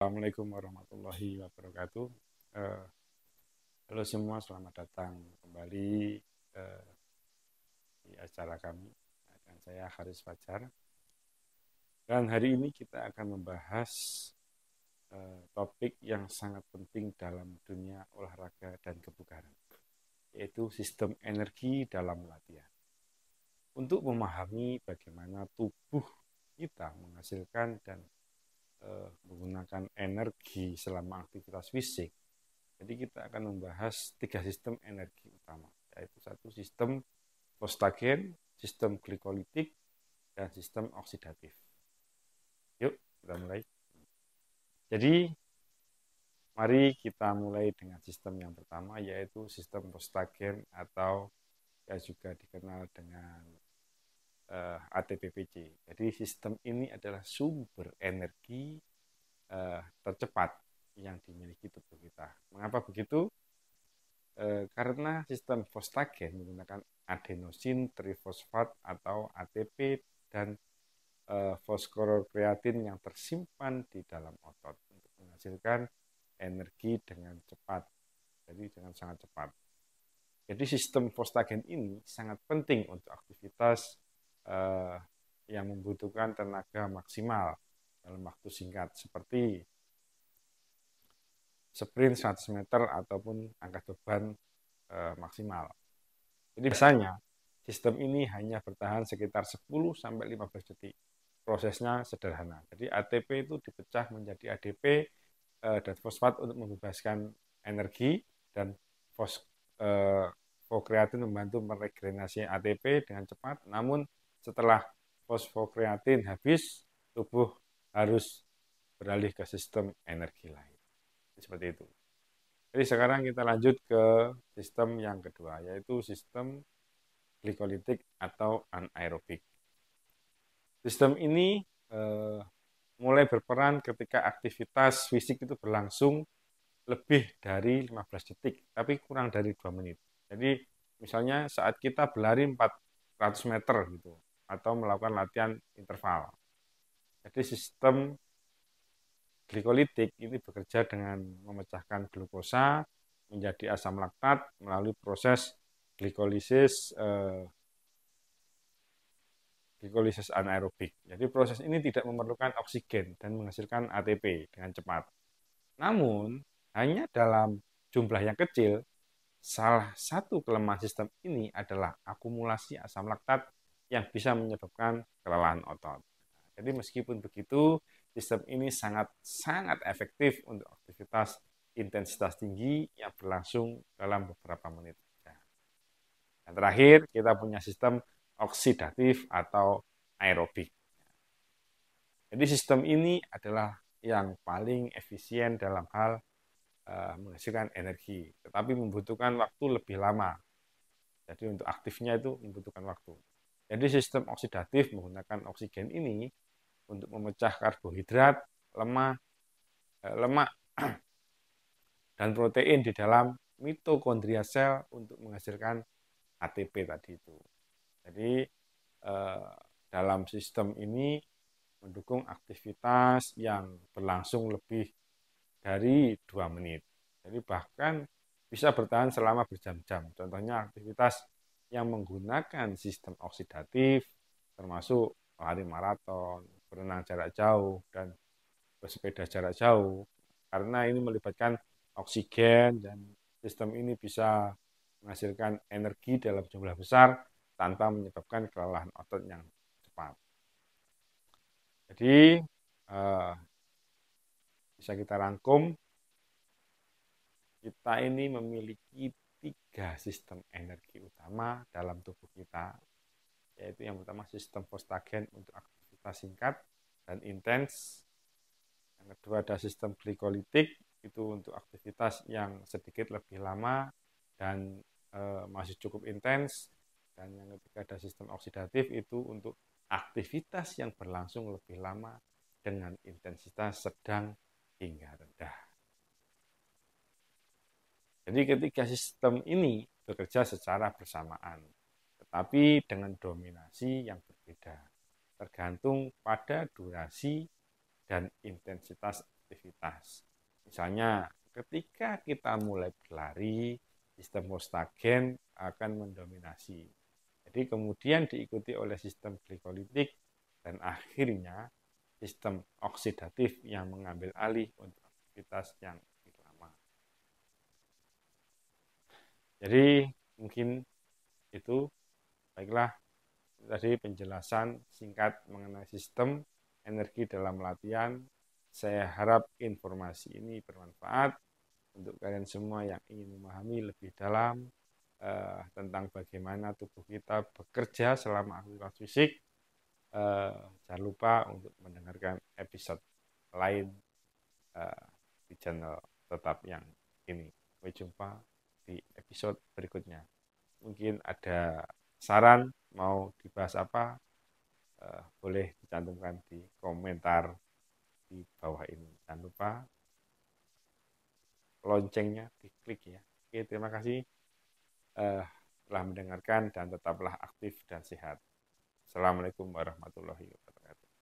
Assalamualaikum warahmatullahi wabarakatuh. Eh, Halo semua, selamat datang kembali eh, di acara kami. Dan saya Haris Fajar. Dan hari ini kita akan membahas topik yang sangat penting dalam dunia olahraga dan kebugaran, yaitu sistem energi dalam latihan. Untuk memahami bagaimana tubuh kita menghasilkan dan menggunakan energi selama aktivitas fisik. Jadi kita akan membahas 3 sistem energi utama, yaitu satu sistem fosfagen, sistem glikolitik, dan sistem oksidatif. Yuk, kita mulai. Jadi, mari kita mulai dengan sistem yang pertama, yaitu sistem fosfagen atau yang juga dikenal dengan ATP-PC. Jadi, sistem ini adalah sumber energi tercepat yang dimiliki tubuh kita. Mengapa begitu? Karena sistem fosfagen menggunakan adenosin trifosfat atau ATP dan fosforokreatin yang tersimpan di dalam otot untuk menghasilkan energi dengan cepat, jadi dengan sangat cepat. Jadi sistem fosfagen ini sangat penting untuk aktivitas yang membutuhkan tenaga maksimal dalam waktu singkat, seperti sprint 100 meter ataupun angkat beban maksimal. Jadi biasanya sistem ini hanya bertahan sekitar 10-15 detik. Prosesnya sederhana. Jadi ATP itu dipecah menjadi ADP dan fosfat untuk membebaskan energi, dan fosfokreatin membantu meregenerasi ATP dengan cepat. Namun setelah fosfokreatin habis, tubuh harus beralih ke sistem energi lain. Seperti itu. Jadi sekarang kita lanjut ke sistem yang kedua, yaitu sistem glikolitik atau anaerobik. Sistem ini mulai berperan ketika aktivitas fisik itu berlangsung lebih dari 15 detik, tapi kurang dari 2 menit. Jadi misalnya saat kita berlari 400 meter gitu, atau melakukan latihan interval. Jadi sistem glikolitik ini bekerja dengan memecahkan glukosa menjadi asam laktat melalui proses glikolisis anaerobik. Jadi proses ini tidak memerlukan oksigen dan menghasilkan ATP dengan cepat. Namun, hanya dalam jumlah yang kecil. Salah satu kelemahan sistem ini adalah akumulasi asam laktat yang bisa menyebabkan kelelahan otot. Jadi meskipun begitu, sistem ini sangat efektif untuk aktivitas intensitas tinggi yang berlangsung dalam beberapa menit. Yang terakhir, kita punya sistem oksidatif atau aerobik. Jadi sistem ini adalah yang paling efisien dalam hal menghasilkan energi, tetapi membutuhkan waktu lebih lama. Jadi untuk aktifnya itu membutuhkan waktu. Jadi sistem oksidatif menggunakan oksigen ini untuk memecah karbohidrat, lemak, dan protein di dalam mitokondria sel untuk menghasilkan ATP tadi itu. Jadi dalam sistem ini mendukung aktivitas yang berlangsung lebih dari 2 menit. Jadi bahkan bisa bertahan selama berjam-jam. Contohnya aktivitas yang menggunakan sistem oksidatif, termasuk lari maraton, berenang jarak jauh, dan bersepeda jarak jauh. Karena ini melibatkan oksigen dan sistem ini bisa menghasilkan energi dalam jumlah besar tanpa menyebabkan kelelahan otot yang cepat. Jadi bisa kita rangkum, kita ini memiliki 3 sistem energi utama dalam tubuh kita, yaitu yang pertama sistem fosfagen untuk aktivitas singkat dan intens. Yang kedua ada sistem glikolitik, itu untuk aktivitas yang sedikit lebih lama dan masih cukup intens. Dan yang ketiga ada sistem oksidatif, itu untuk aktivitas yang berlangsung lebih lama dengan intensitas sedang hingga rendah. Jadi ketiga sistem ini bekerja secara bersamaan, tetapi dengan dominasi yang berbeda, tergantung pada durasi dan intensitas aktivitas. Misalnya, ketika kita mulai berlari, sistem hostagen akan mendominasi. Jadi kemudian diikuti oleh sistem glikolitik dan akhirnya sistem oksidatif yang mengambil alih untuk aktivitas yang lebih lama. Jadi mungkin itu, baiklah, tadi penjelasan singkat mengenai sistem energi dalam latihan. Saya harap informasi ini bermanfaat untuk kalian semua yang ingin memahami lebih dalam tentang bagaimana tubuh kita bekerja selama aktivitas fisik. Jangan lupa untuk mendengarkan episode lain di channel tetap yang ini. Sampai jumpa di episode berikutnya. Mungkin ada saran mau dibahas apa, boleh dicantumkan di komentar di bawah ini. Jangan lupa loncengnya diklik ya. Oke, terima kasih telah mendengarkan dan tetaplah aktif dan sehat. Assalamualaikum warahmatullahi wabarakatuh.